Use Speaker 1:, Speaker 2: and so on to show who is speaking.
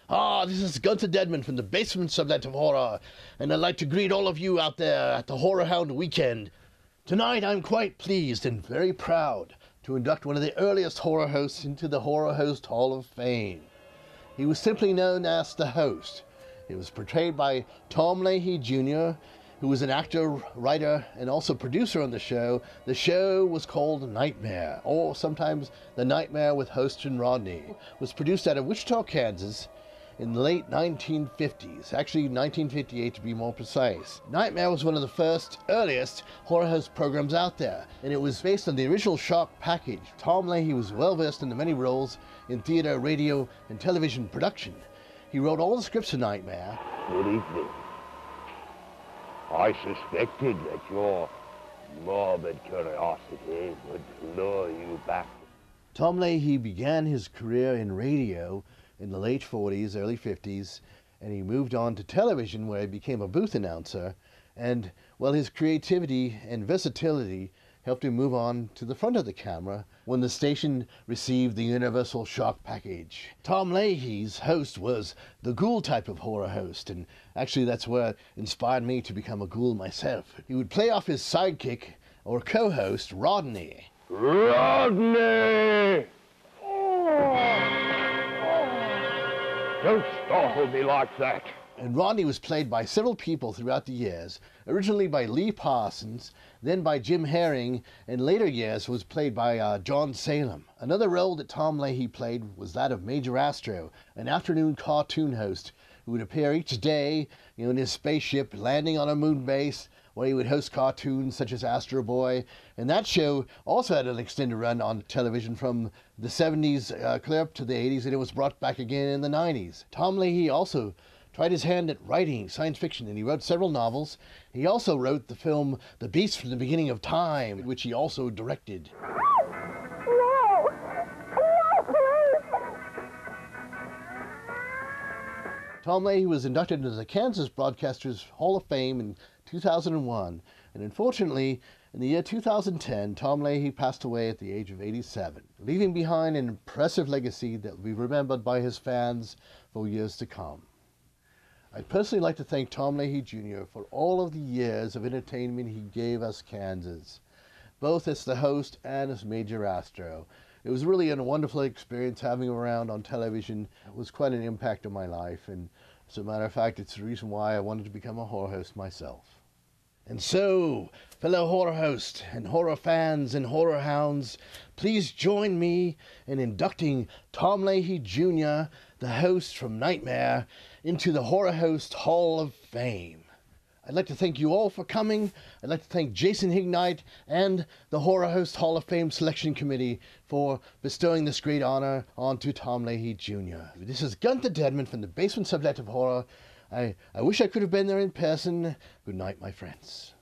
Speaker 1: This is Gunther Dedmund from the basement sublet of horror, and I'd like to greet all of you out there at the Horror Hound weekend. Tonight I'm quite pleased and very proud to induct one of the earliest horror hosts into the Horror Host Hall of Fame. He was simply known as the Host. He was portrayed by Tom Leahy Jr., who was an actor, writer, and also producer on the show. The show was called Nightmare, or sometimes The Nightmare with Host and Rodney. It was produced out of Wichita, Kansas in the late 1950s, actually 1958 to be more precise. Nightmare was one of the first, earliest horror host programs out there, and it was based on the original Shock package. Tom Leahy was well versed in the many roles in theater, radio, and television production. He wrote all the scripts for Nightmare.
Speaker 2: Good evening. I suspected that your morbid curiosity would lure you back.
Speaker 1: Tom Leahy began his career in radio in the late 40s, early 50s, and he moved on to television where he became a booth announcer, and, well, his creativity and versatility helped him move on to the front of the camera when the station received the Universal Shock package. Tom Leahy's host was the ghoul type of horror host, and actually that's what inspired me to become a ghoul myself. He would play off his sidekick or co-host, Rodney.
Speaker 2: Rodney! Don't startle me like that.
Speaker 1: And Rodney was played by several people throughout the years, originally by Lee Parsons, then by Jim Herring, and later years was played by John Salem. Another role that Tom Leahy played was that of Major Astro, an afternoon cartoon host who would appear each day in his spaceship landing on a moon base, where he would host cartoons such as Astro Boy. And that show also had an extended run on television from the 70s clear up to the 80s, and it was brought back again in the 90s. Tom Leahy also tried his hand at writing science fiction, and he wrote several novels. He also wrote the film The Beast from the Beginning of Time, which he also directed.
Speaker 3: No! No, please!
Speaker 1: Tom Leahy was inducted into the Kansas Broadcasters Hall of Fame in 2001, and unfortunately, in the year 2010, Tom Leahy passed away at the age of 87, leaving behind an impressive legacy that will be remembered by his fans for years to come. I'd personally like to thank Tom Leahy Jr. for all of the years of entertainment he gave us Kansas, both as the host and as Major Astro. It was really a wonderful experience having him around on television. It was quite an impact on my life, and as a matter of fact, it's the reason why I wanted to become a horror host myself. And so, fellow horror hosts and horror fans and horror hounds, please join me in inducting Tom Leahy Jr., the host from Nightmare, into the Horror Host Hall of Fame. I'd like to thank you all for coming. I'd like to thank Jason Hignite and the Horror Host Hall of Fame Selection Committee for bestowing this great honor onto Tom Leahy Jr. This is Gunther Dedmund from the basement sublet of horror. I wish I could have been there in person. Good night, my friends.